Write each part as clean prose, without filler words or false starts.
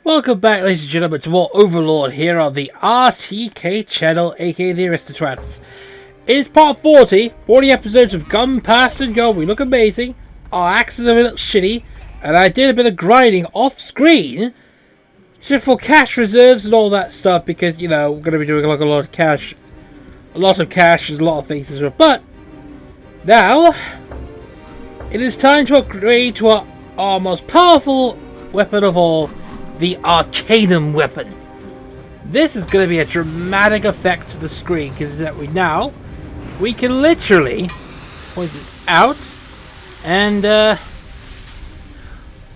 Welcome back, ladies and gentlemen, to more Overlord here on the RTK channel, aka the Aristocrats. It's part 40 episodes have gone past and gone. We look amazing, our axes are a little shitty, and I did a bit of grinding off screen just for cash reserves and all that stuff because, you know, we're going to be doing like a lot of cash. There's a lot of things as well. But now it is time to upgrade to our most powerful weapon of all, the Arcanum weapon. This is going to be a dramatic effect to the screen because we can literally point it out and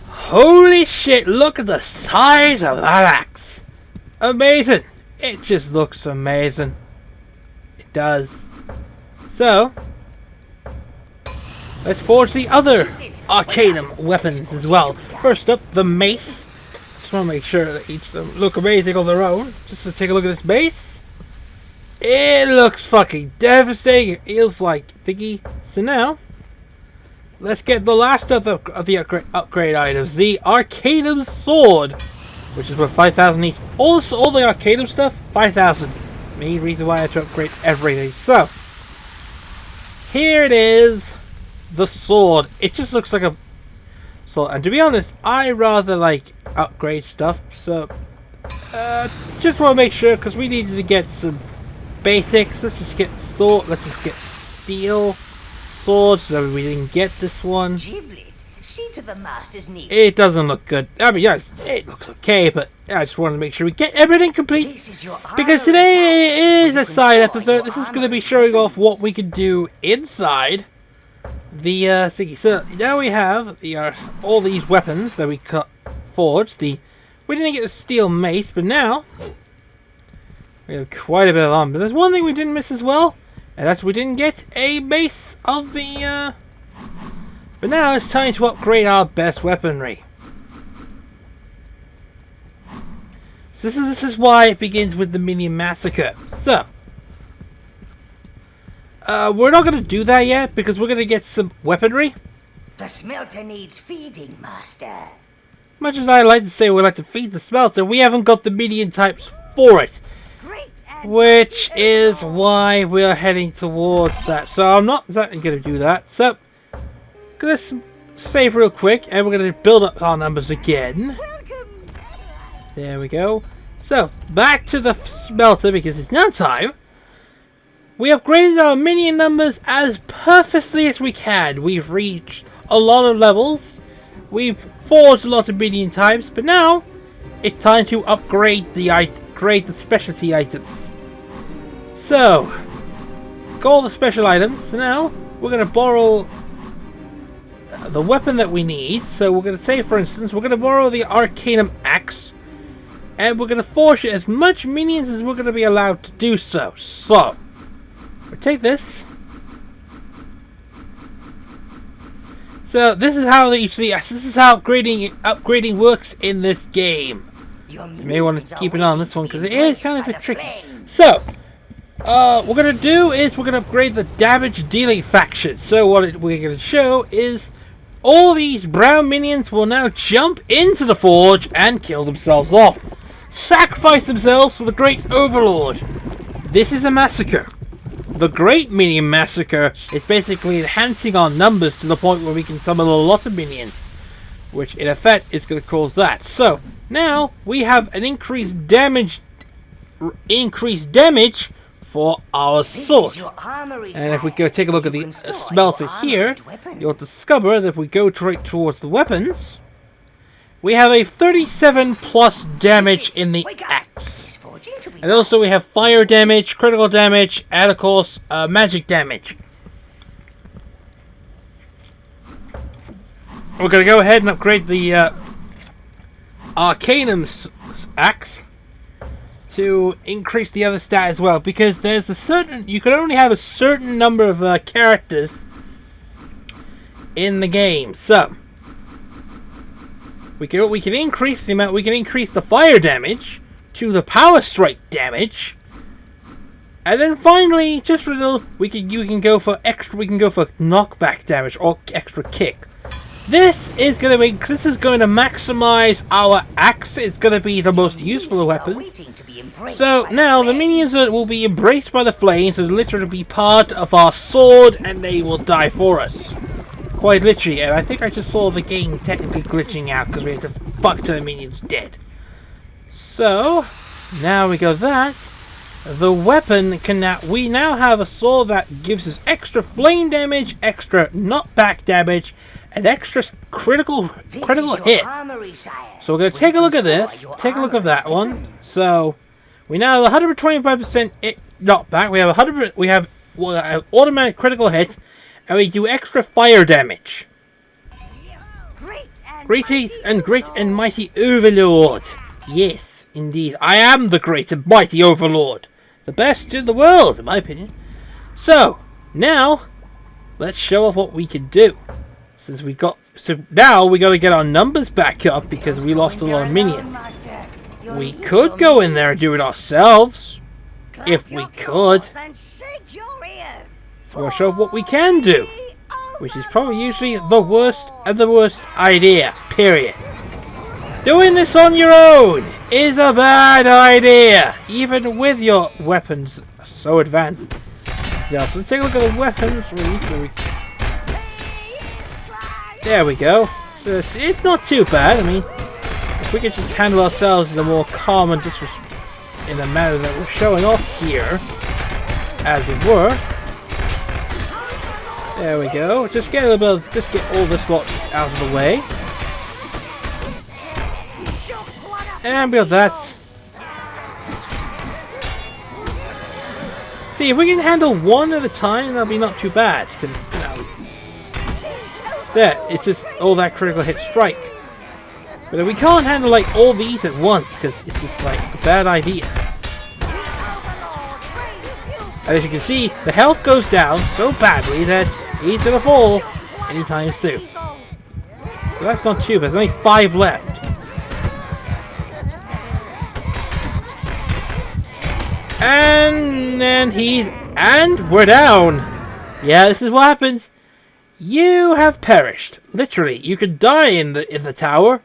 holy shit, look at the size of that axe. Amazing. It just looks amazing. It does. So let's forge the other Arcanum weapons as well. First up, the mace. Just want to make sure that each of them look amazing on their own. Just to take a look at this base. It looks fucking devastating. It feels like thingy. So now, let's get the last of the upgrade items. The Arcanum sword, which is worth 5,000 each. All the Arcanum stuff, 5,000. Main reason why I had to upgrade everything. So, here it is. The sword. It just looks like a sword. And to be honest, I rather like upgrade stuff. So, just want to make sure, because we needed to get some basics. Let's just get sword. Let's just get steel swords. So we didn't get this one. See to the master's need. It doesn't look good. I mean, yes, it looks okay, but I just wanted to make sure we get everything complete. Because today is a side episode. This is going to be showing off what we can do inside the thingy. So now we have all these weapons that we forged. We didn't get the steel mace, but now we have quite a bit of armor. But there's one thing we didn't miss as well, and that's we didn't get a mace of the. But now it's time to upgrade our best weaponry. So this is why it begins with the Minion Massacre. So we're not going to do that yet because we're going to get some weaponry. The smelter needs feeding, master. Much as I like to say we like to feed the smelter, we haven't got the minion types for it. Which is why we're heading towards that. So I'm not exactly going to do that. So gonna save real quick and we're going to build up our numbers again. There we go. So back to the smelter because it's now time. We upgraded our minion numbers as perfectly as we can. We've reached a lot of levels. We've forged a lot of minion types, but now it's time to upgrade the specialty items. So, got all the special items. So now we're going to borrow the weapon that we need. So we're going to say, for instance, we're going to borrow the Arcanum axe, and we're going to forge as much minions as we're going to be allowed to do so. So we'll take this. So this is how this is how upgrading works in this game. So you may want to keep an eye on this one because it is kind of a tricky. So what we're gonna do is we're gonna upgrade the damage dealing faction. So what we're gonna show is all these brown minions will now jump into the forge and kill themselves off, sacrifice themselves for the great Overlord. This is a massacre. The Great Minion Massacre is basically enhancing our numbers to the point where we can summon a lot of minions, which in effect is going to cause that. So now we have an increased damage for our sword. And if we go take a look at the smelter here, you'll discover that if we go right towards the weapons, we have a 37 plus damage in the axe. And also we have fire damage, critical damage, and of course, magic damage. We're going to go ahead and upgrade the Arcanum axe to increase the other stat as well. Because there's you can only have a certain number of characters in the game. So we can increase the amount. We can increase the fire damage to the power strike damage, and then finally, you can go for knockback damage or extra kick. This is going to maximize our axe. It's going to be the most useful of weapons. So now the minions will be embraced by the flames. Will literally be part of our sword, and they will die for us. Quite literally. And I think I just saw the game technically glitching out because we had to fuck to the minions dead. So now we got that. The weapon we now have a sword that gives us extra flame damage, extra knockback damage, and extra critical hit. So we're going to take a look at this. Take a look at that one. So we now have 125% knockback. We have automatic critical hit, and we do extra fire damage. Great and mighty Overlord. Yes, indeed. I am the great and mighty Overlord. The best in the world, in my opinion. So, now, let's show off what we can do. So now we got to get our numbers back up because we lost a lot of minions. We could go in there and do it ourselves. If we could. So we'll show off what we can do. Which is probably usually the worst idea. Period. Doing this on your own is a bad idea, even with your weapons so advanced. Yeah, so let's take a look at the weapons. There we go. So it's not too bad. I mean, if we could just handle ourselves in a more calm and in the manner that we're showing off here, as it were. There we go. Just get all this lot out of the way. And we got that. See, if we can handle one at a time, that'll be not too bad. Because, you know, there, it's just all that critical hit strike. But if we can't handle, like, all these at once, because it's just, like, a bad idea. And as you can see, the health goes down so badly that he's gonna fall anytime soon. So that's not too bad. There's only 5 left. And we're down. Yeah, this is what happens. You have perished. Literally, you could die in the tower.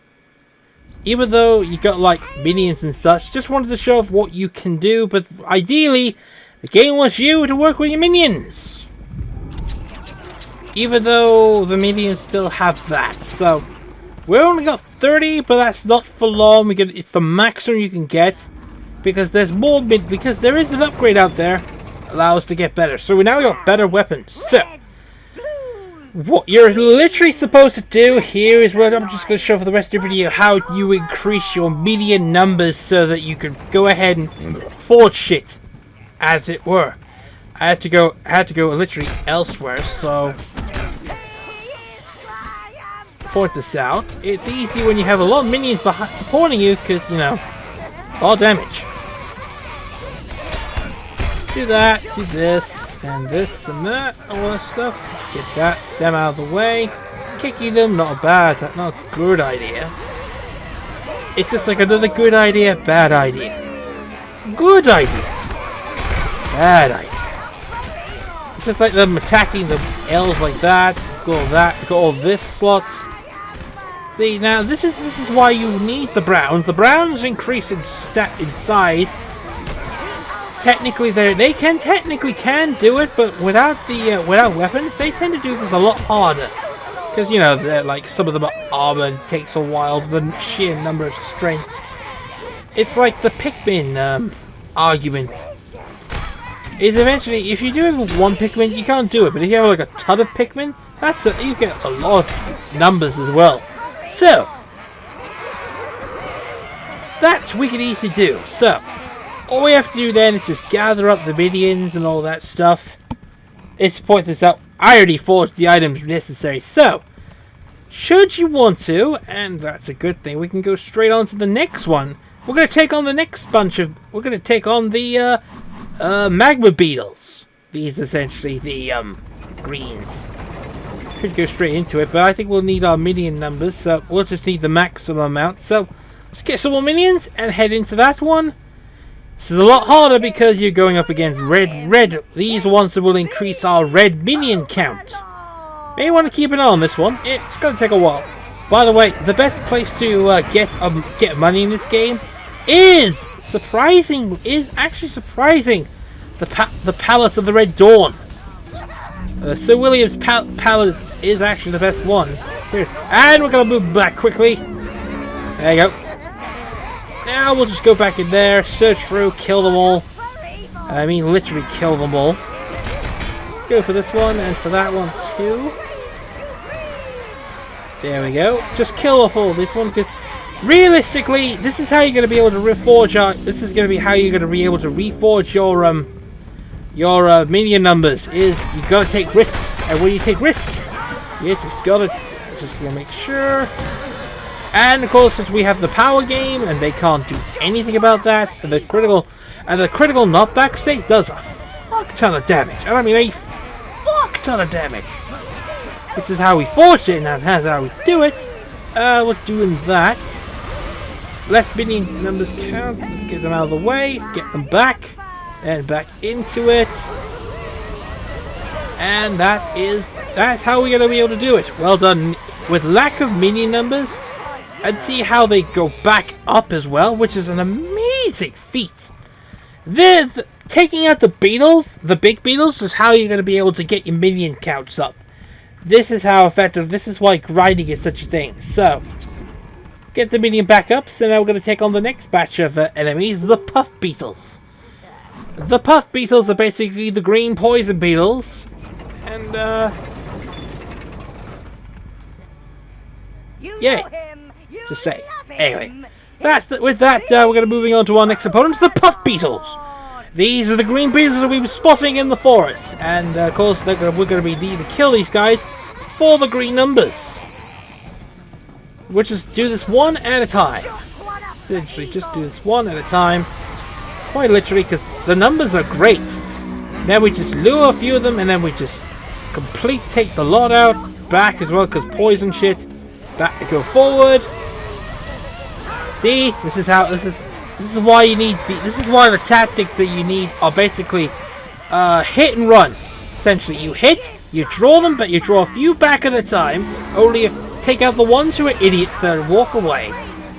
Even though you got like minions and such. Just wanted to show off what you can do, but ideally, the game wants you to work with your minions. Even though the minions still have that. So we only got 30, but that's not for long. It's the maximum you can get. Because there is an upgrade out there allow us to get better. So we now got better weapons. So what you're literally supposed to do here is what I'm just going to show for the rest of the video, how you increase your minion numbers so that you can go ahead and forge shit, as it were. I had to go literally elsewhere, so point this out. It's easy when you have a lot of minions supporting you, because, you know, all damage. Do that, do this, and this, and that, all that stuff. Get them out of the way. Kicking them, not a good idea. It's just like another good idea, bad idea. Good idea. Bad idea. It's just like them attacking the L's like that. Got all that, got all this slots. See, now this is why you need the Browns. The Browns increase in size. Technically, they can do it, but without weapons, they tend to do this a lot harder. Because, you know, they're like, some of them are armored. It takes a while, the sheer number of strength. It's like the Pikmin argument. Is eventually, if you do it with one Pikmin, you can't do it. But if you have like a ton of Pikmin, you get a lot of numbers as well. So that we can easily do. So all we have to do then is just gather up the minions and all that stuff. Let's point this out. I already forged the items necessary. So, should you want to, and that's a good thing, we can go straight on to the next one. We're going to take on the next bunch of... We're going to take on the magma beetles. These essentially the greens. Could go straight into it, but I think we'll need our minion numbers. So, we'll just need the maximum amount. So, let's get some more minions and head into that one. This is a lot harder because you're going up against red. These ones will increase our red minion count. May want to keep an eye on this one. It's going to take a while. By the way, the best place to get money in this game is actually surprising. The Palace of the Red Dawn. Sir William's Palace is actually the best one. Here. And we're going to move back quickly. There you go. Now we'll just go back in there, search through, kill them all. I mean, literally kill them all. Let's go for this one and for that one too. There we go. Just kill off all this one, because realistically, this is how you're going to be able to reforge. This is going to be how you're going to be able to reforge your minion numbers. Is you got to take risks, and when you take risks, you just gotta make sure. And of course, since we have the power game, and they can't do anything about that, and the critical knockback state does a fuck ton of damage. I mean, a fuck ton of damage. This is how we forge it, and that's how we do it. We're doing that. Less minion numbers count. Let's get them out of the way. Get them back. And back into it. And that's how we're going to be able to do it. Well done. With lack of minion numbers, and see how they go back up as well, which is an amazing feat. Taking out the beetles, the big beetles, is how you're going to be able to get your minion counts up. This is how effective, this is why grinding is such a thing. So, get the minion back up, so now we're going to take on the next batch of enemies, the puff beetles. The puff beetles are basically the green poison beetles, and yeah, just say. Anyway, with that, we're going to moving on to our next opponents, the puff beetles. These are the green beetles that we were spotting in the forest, and of course we're going to be needing to kill these guys for the green numbers. We'll just do this one at a time. Essentially, just do this one at a time. Quite literally, because the numbers are great. Now we just lure a few of them, and then we just take the lot out. Back as well, because poison shit. Back to go forward. See, this is why you need this is why the tactics that you need are basically hit and run. Essentially, you hit, you draw them, but you draw a few back at a time. Only if take out the ones who are idiots that walk away.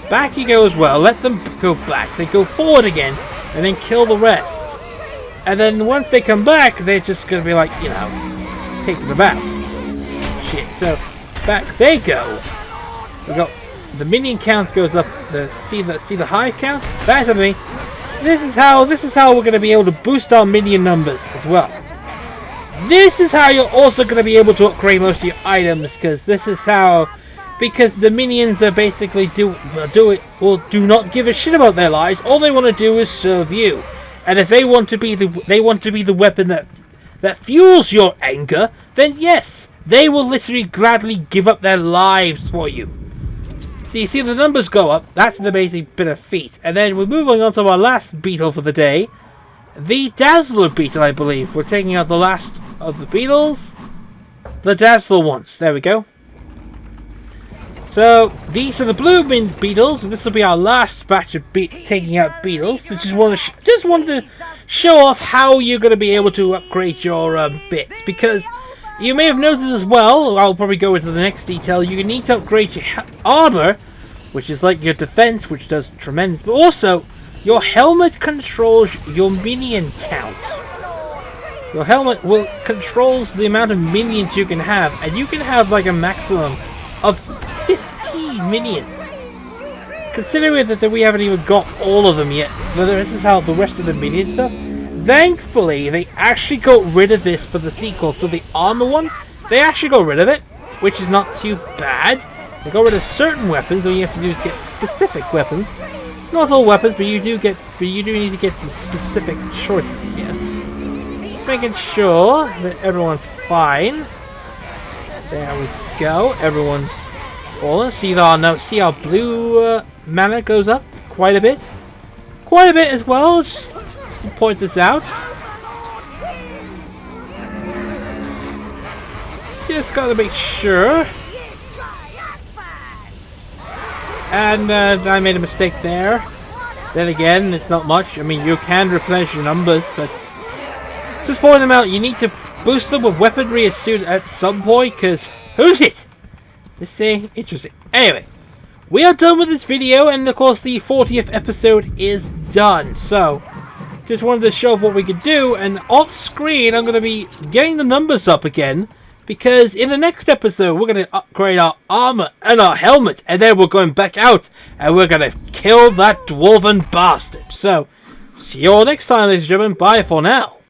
Back you go as well. Let them go back. They go forward again, and then kill the rest. And then once they come back, they're just gonna be like, you know, taking them out. Shit. So back they go. We got. The minion count goes up. See the high count. That's what I mean. This is how we're going to be able to boost our minion numbers as well. This is how you're also going to be able to upgrade most of your items, because the minions are basically do not give a shit about their lives. All they want to do is serve you, and if they want to be the weapon that fuels your anger, then yes, they will literally gladly give up their lives for you. So you see the numbers go up. That's the basic bit of feat. And then we're moving on to our last beetle for the day. The Dazzler beetle, I believe. We're taking out the last of the beetles. The Dazzler ones. There we go. So these are the blue beetles. And this will be our last batch of taking out beetles. So just wanted to show off how you're going to be able to upgrade your bits. Because you may have noticed as well, I'll probably go into the next detail, you need to upgrade your armor, which is like your defense, which does tremendous, but also your helmet controls your minion count. Your helmet controls the amount of minions you can have, and you can have like a maximum of 15 minions. Considering that we haven't even got all of them yet, this is how the rest of the minion stuff. Thankfully, they actually got rid of this for the sequel. So the armor one, they actually got rid of it, which is not too bad. They got rid of certain weapons. All you have to do is get specific weapons. Not all weapons, but you do need to get some specific choices here. Just making sure that everyone's fine. There we go. Everyone's fallen. See our blue mana goes up quite a bit. Quite a bit as well. Point this out. Just gotta make sure. And I made a mistake there. Then again, it's not much. I mean, you can replenish your numbers, but just point them out. You need to boost them with weaponry as soon at some point, because who's it? This thing, interesting. Anyway, we are done with this video, and of course the 40th episode is done. So, just wanted to show what we could do, and off screen I'm going to be getting the numbers up again, because in the next episode we're going to upgrade our armor and our helmet, and then we're going back out and we're going to kill that dwarven bastard. So, see you all next time, ladies and gentlemen. Bye for now.